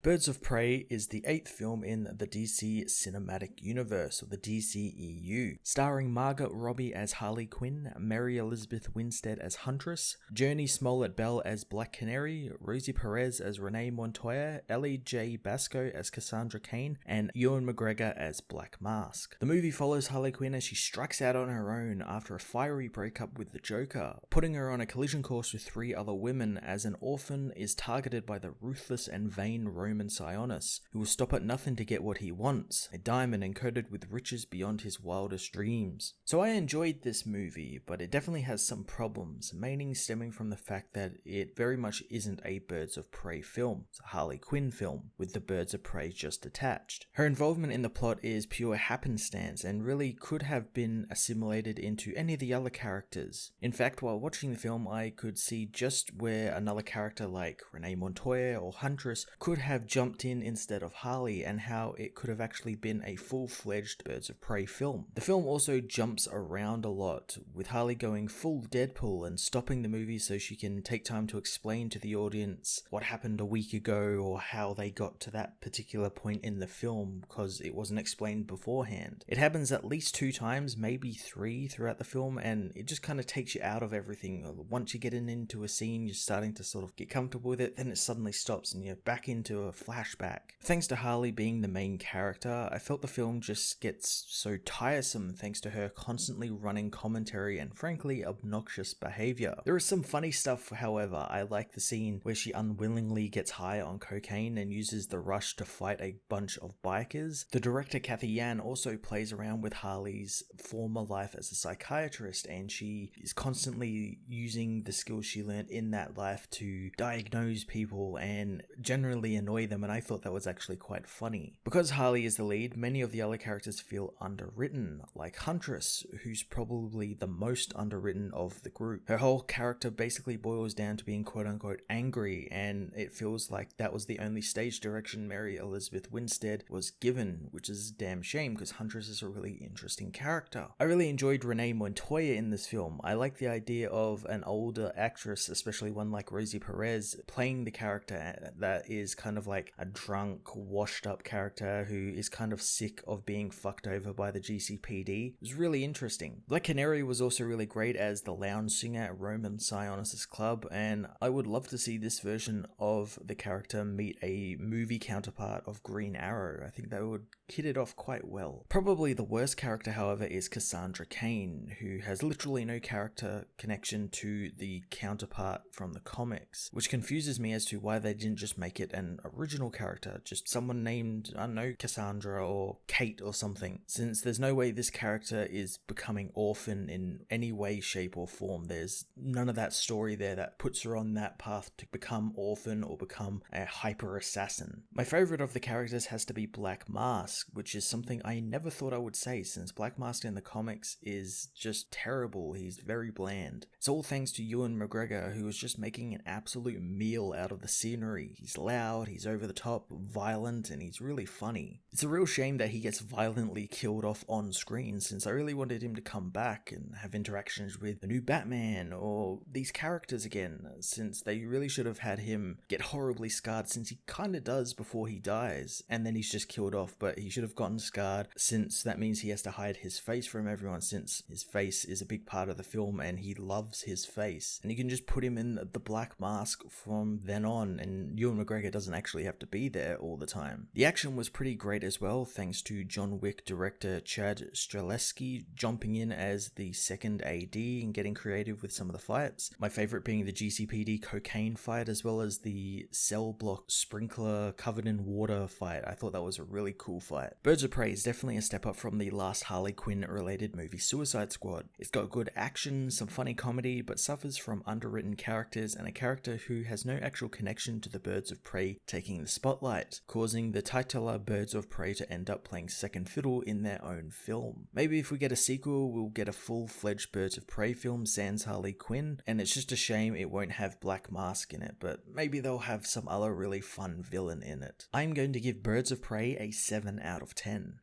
Birds of Prey is the 8th film in the DC Cinematic Universe, or the DCEU, starring Margot Robbie as Harley Quinn, Mary Elizabeth Winstead as Huntress, Jurnee Smollett-Bell as Black Canary, Rosie Perez as Renee Montoya, Ellie J. Basco as Cassandra Cain, and Ewan McGregor as Black Mask. The movie follows Harley Quinn as she strikes out on her own after a fiery breakup with the Joker, putting her on a collision course with 3 other women as an orphan is targeted by the ruthless and vain Roman Sionis, who will stop at nothing to get what he wants, a diamond encoded with riches beyond his wildest dreams. So I enjoyed this movie, but it definitely has some problems, mainly stemming from the fact that it very much isn't a Birds of Prey film. It's a Harley Quinn film, with the Birds of Prey just attached. Her involvement in the plot is pure happenstance and really could have been assimilated into any of the other characters. In fact, while watching the film, I could see just where another character like Renee Montoya or Huntress could have jumped in instead of Harley, and how it could have actually been a full-fledged Birds of Prey film. The film also jumps around a lot, with Harley going full Deadpool and stopping the movie so she can take time to explain to the audience what happened a week ago or how they got to that particular point in the film, because it wasn't explained beforehand. It happens at least 2 times, maybe 3 throughout the film, and it just kind of takes you out of everything. Once you're getting into a scene, you're starting to sort of get comfortable with it, then it suddenly stops and you're back into a flashback. Thanks to Harley being the main character, I felt the film just gets so tiresome thanks to her constantly running commentary and frankly obnoxious behavior. There is some funny stuff, however. I like the scene where she unwillingly gets high on cocaine and uses the rush to fight a bunch of bikers. The director Kathy Yan also plays around with Harley's former life as a psychiatrist, and she is constantly using the skills she learned in that life to diagnose people and generally annoy them, and I thought that was actually quite funny. Because Harley is the lead, many of the other characters feel underwritten, like Huntress, who's probably the most underwritten of the group. Her whole character basically boils down to being quote-unquote angry, and it feels like that was the only stage direction Mary Elizabeth Winstead was given, which is a damn shame because Huntress is a really interesting character. I really enjoyed Renee Montoya in this film. I like the idea of an older actress, especially one like Rosie Perez, playing the character that is kind of like a drunk, washed up character who is kind of sick of being fucked over by the GCPD. It was really interesting. Black Canary was also really great as the lounge singer at Roman Sionis' club, and I would love to see this version of the character meet a movie counterpart of Green Arrow. I think that would hit it off quite well. Probably the worst character, however, is Cassandra Cain, who has literally no character connection to the counterpart from the comics, which confuses me as to why they didn't just make it an original character, just someone named, I don't know, Cassandra or Kate or something, since there's no way this character is becoming orphan in any way, shape or form. There's none of that story there that puts her on that path to become orphan or become a hyper assassin. My favorite of the characters has to be Black Mask, which is something I never thought I would say, since Black Mask in the comics is just terrible. He's very bland. It's all thanks to Ewan McGregor, who was just making an absolute meal out of the scenery. He's loud, he's over the top, violent, and he's really funny. It's a real shame that he gets violently killed off on screen, since I really wanted him to come back and have interactions with the new Batman or these characters again, since they really should have had him get horribly scarred, since he kind of does before he dies, and then he's just killed off, but he should have gotten scarred, since that means he has to hide his face from everyone, since his face is a big part of the film and he loves his face. And you can just put him in the Black Mask from then on, and Ewan McGregor doesn't actually have to be there all the time. The action was pretty great as well, thanks to John Wick director Chad Streletsky jumping in as the second AD and getting creative with some of the fights. My favorite being the GCPD cocaine fight, as well as the cell block sprinkler covered in water fight. I thought that was a really cool fight. Birds of Prey is definitely a step up from the last Harley Quinn related movie Suicide Squad. It's got good action, some funny comedy, but suffers from underwritten characters and a character who has no actual connection to the Birds of Prey taking the spotlight, causing the titular Birds of Prey to end up playing second fiddle in their own film. Maybe if we get a sequel, we'll get a full-fledged Birds of Prey film sans Harley Quinn, and it's just a shame it won't have Black Mask in it, but maybe they'll have some other really fun villain in it. I'm going to give Birds of Prey a 7 out of 10.